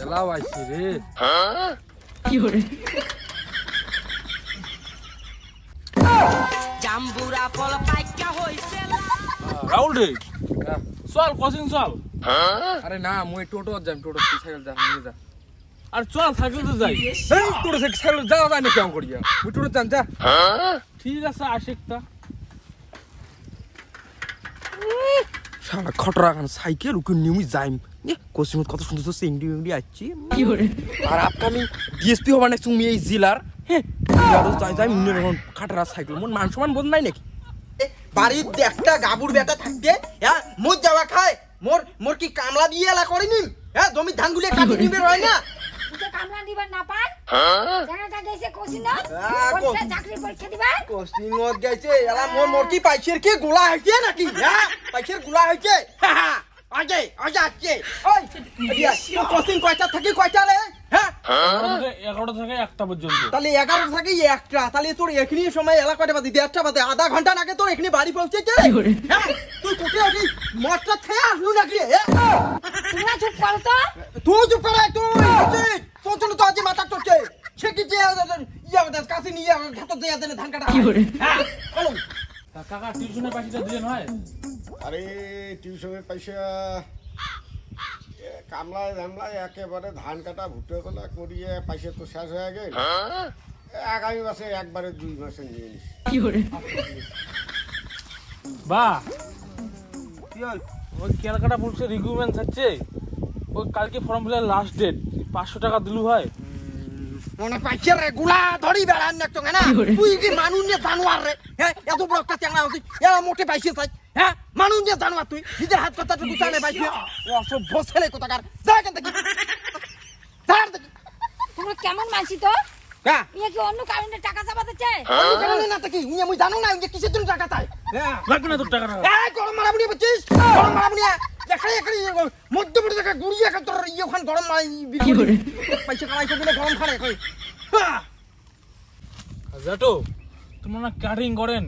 Allow আইছি রে। কি হরে জাম্বুরা ফল পাইকা হইছে রাহুল রে চল কোচিং চল। আরে না মুই টোটো যাই, টোটো সাইকেল যা নিয়ে যা। আর চল সাইকেল তো যাই। এই টোটো সাইকেল যাওয়া যায় না কেমন করিয়া, মুই টোটো যান যা। ঠিক আছে আশিকটা সারা খটরা খান সাইকেল উকে নিয়ে যাইম। কোচিং কত সুন্দর তো সিংডি ইংডি আসছি। কি হরে আর আপকামিং ডিএসপি হবার নেক্সট তুমি এই জেলার হ্যাঁ যাই যাই মনে রকম খাটরা সাইকেল মন মান সমান বোধ নাই নাকি? বাড়ির একটা গাবুর বেটা থাকতে হ্যাঁ মোর যাওয়া খায় মোর কি কামলা দিয়ে এলা করেনি হ্যাঁ জমি ধান গুলিয়ে কাটি নিবে রয় না তুই কামলা দিবার না পার জানাটা গেছে কোচিং চাকরি পরীক্ষা দিবা কোচিং মত গেছে এলা মোর কি পাইছের কি গোলা হইছে নাকি হ্যাঁ পাইছের গোলা হইছে আগে আগে আজকে ওই কোচিং কয়টা থাকি কয়টা রে হ্যাঁ 11টা থেকে 1টা পর্যন্ত। তাহলে 11টা থেকে 1টা তাহলে তোর এখনি সময় এলা কয়টা বাজে 1:30টা বাজে আধা ঘন্টা আগে তোর এখনি বাড়ি পৌঁছেছে হ্যাঁ তুই কোটে ওঠি মোটটা থেকে আসলু নাকি তোমরা চুপ করো তো তুই চুপ করে তুই তোর জন্য তো আজ মাথা চড়ছে সে কি যে ইয়া কাছে নিয়ে ঘাট দিয়ে দেন ধান কাটা কি হরে হ্যাঁ বলো কাকা টিউশনের পয়সাটা দিলেন হয়? আরে টিউশনের পয়সা কামলায় ধামলায় একেবারে ধান কাটা ভুট্টো তোলা করিয়ে পয়সা তো শেষ হয়ে গেল। আগামী মাসে একবারে 2 মাসে নিয়ে নিস। কি হরে বাহ ওই ক্যালকাটা পুলিশের রিক্রুটমেন্ট আছে, ওই কালকে ফর্ম ফিলের লাস্ট ডেট। 500 টাকা দিলু হয়। মনে পাইছে রে গুলা ধরি বেড়ান না তো না তুই কি মানুষ নিয়ে জানোয়ার রে হ্যাঁ এত বড় একটা চ্যাংড়া হচ্ছিস এরা মোটে পাইছে চাই হ্যাঁ মানুষ নিয়ে জানোয়ার তুই নিজের হাত কথা টুকু চালে পাইছে অসভ্য ছেলে কোথাকার যা কেন দেখি তোমরা কেমন মানছি তো হ্যাঁ ইয়ে কি অন্য কারণে টাকা চাপাতে চায় আমি জানি না তো কি আমি জানো না যে কিসের জন্য টাকা চাই হ্যাঁ লাগবে না তোর টাকাটা। এই গরম মারাবনি বলছিস গরম মারাবনি এখানে এখানে মধ্যবর্তী জায়গা গুড়িয়ে এখানে তোর ইয়ে ওখানে গরম মারাই কি হরে পয়সা কামাইছে বলে গরম খানে কই জাটো তোমরা না ক্যাটারিং করেন,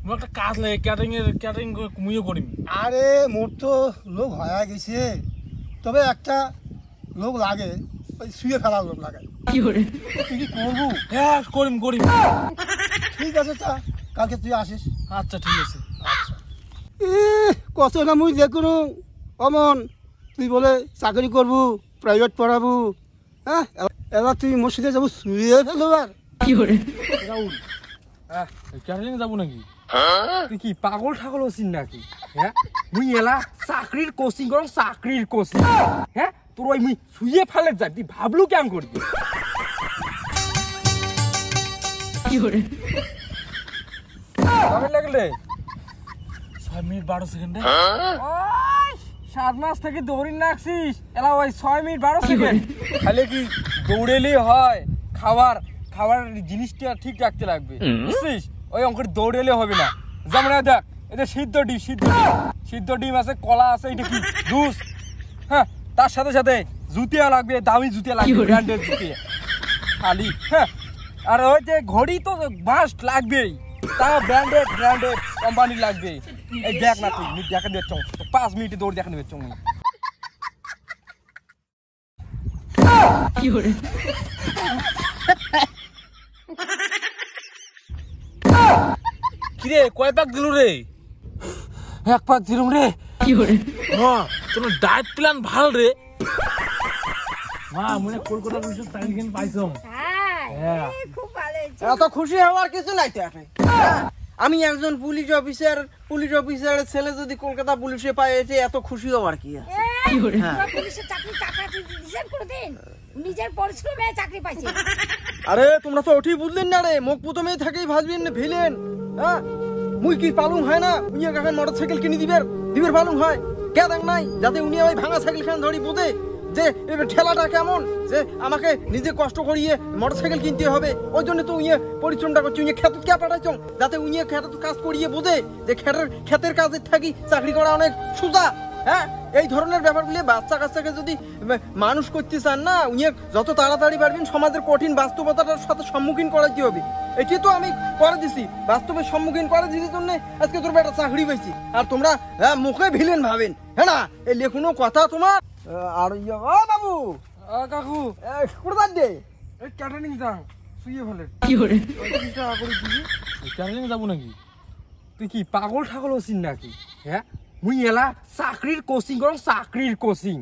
আমার একটা কাজ লাগে ক্যাটারিং মুইও করিম। আরে মোর তো লোক হয়ে গেছে, তবে একটা লোক লাগে ওই শুয়ে ফেলার লোক লাগে। কি হরে তুই কি করবো? হ্যাঁ করিম। ঠিক আছে তা কালকে তুই আসিস। আচ্ছা ঠিক আছে। কত না মুই দেখুন অমন তুই বলে চাকরি করবো প্রাইভেট পড়াবো হ্যাঁ এবার তুই মোর সাথে যাবো শুয়ে ফেলো আর কি হরে রাহুল ক্যাটারিং যাবো নাকি? তুই কি পাগল ঠাগল হচ্ছিস নাকি? হ্যাঁ মুই এলা চাকরির কোচিং করো, চাকরির কোচিং হ্যাঁ তোর ওই মুই শুয়ে ফেলে যাই তুই ভাবলু কেমন করবি? কি হরে কবে লাগলে? 6 মিনিট 12 সেকেন্ডে। 7 মাস থেকে দৌড়ি নাকছিস এলা ওই 6 মিনিট 12 সেকেন্ড। খালি কি দৌড়েলেই হয়? খাবার জিনিসটা ঠিক রাখতে লাগবে বুঝছিস? ওই অঙ্কের দৌড়েলে হবে না। যেমন দেখ এটা সিদ্ধ ডিম আছে, কলা আছে, এটা কি জুস হ্যাঁ, তার সাথে সাথে জুতিয়া লাগবে, দামি জুতিয়া লাগবে, ব্র্যান্ডেড জুতিয়া খালি হ্যাঁ। আর ওই যে ঘড়ি তো মাস্ট লাগবেই, তাও ব্র্যান্ডেড কোম্পানি লাগবে। এই দেখ না তুই দেখা দিচ্ছ 5 মিনিটে দৌড় দেখা দিচ্ছ। কি হরে কিরে কয় পাক দিলু রে? 1 পাক দিলুম রে। কি হরে হ্যাঁ তোর ডায়েট প্ল্যান ভাল রে। মা মনে কলকাতা পুলিশের চাকরি পাইছম। হ্যাঁ খুব ভালো হয়েছে এত খুশি হওয়ার কিছু নাই তো এখন আমি একজন পুলিশ অফিসারের ছেলে যদি কলকাতা পুলিশে পাইছে এত খুশি হওয়ার কি আছে? কি হরে পুলিশের চাকরি টাকা দিছেন কোনদিন নিজের পরিশ্রমে চাকরি পাইছে আরে তোমরা তো ওঠি বুঝলেন না রে মুখ প্রথমেই থাকেই ভাববেন না ভিলেন হ্যাঁ মুই কি পালুম হয় না উনি এখন মোটরসাইকেল কিনে দিবের পালুম হয় কে দেখ নাই যাতে উনি ওই ভাঙা সাইকেল খান ধরি বুঝে যে ঠেলাটা কেমন যে আমাকে নিজে কষ্ট করিয়ে মোটরসাইকেল কিনতে হবে ওই জন্য তো উনি পরিশ্রমটা করছে উনি খেত কে পাঠাইছ যাতে উনি খেত কাজ করিয়ে বোঝে যে ক্ষেতের কাজে থাকি চাকরি করা অনেক সোজা হ্যাঁ এই ধরনের ব্যাপারগুলি বাচ্চা কাচ্চাকে যদি মানুষ করতে চান না উনি যত তাড়াতাড়ি পারবেন সমাজের কঠিন বাস্তবতাটার সাথে সম্মুখীন করাইতে হবে। এটি তো আমি করে দিছি বাস্তবের সম্মুখীন করে দিছির জন্য আজকে তোর একটা চাকরি পেয়েছি আর তোমরা মুখে ভিলেন ভাবেন হ্যাঁ না এই লেখুনো কথা তোমার আর ইয়ে ও বাবু কাকু কোথায় যাচ্ছে এই ক্যাটারিং যাও শুয়ে ফেলে কি hore টাকা করে দিবি ক্যাটারিং যাবো নাকি তুই কি পাগল ঠাগল হচ্ছিস নাকি হ্যাঁ মুই এলা চাকরির কোচিং করং চাকরির কোচিং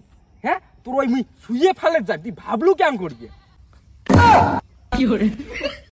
হ্যাঁ তোর ওই মুই শুয়ে ফেলে যা তুই ভাবলু কেমন করবি কি hore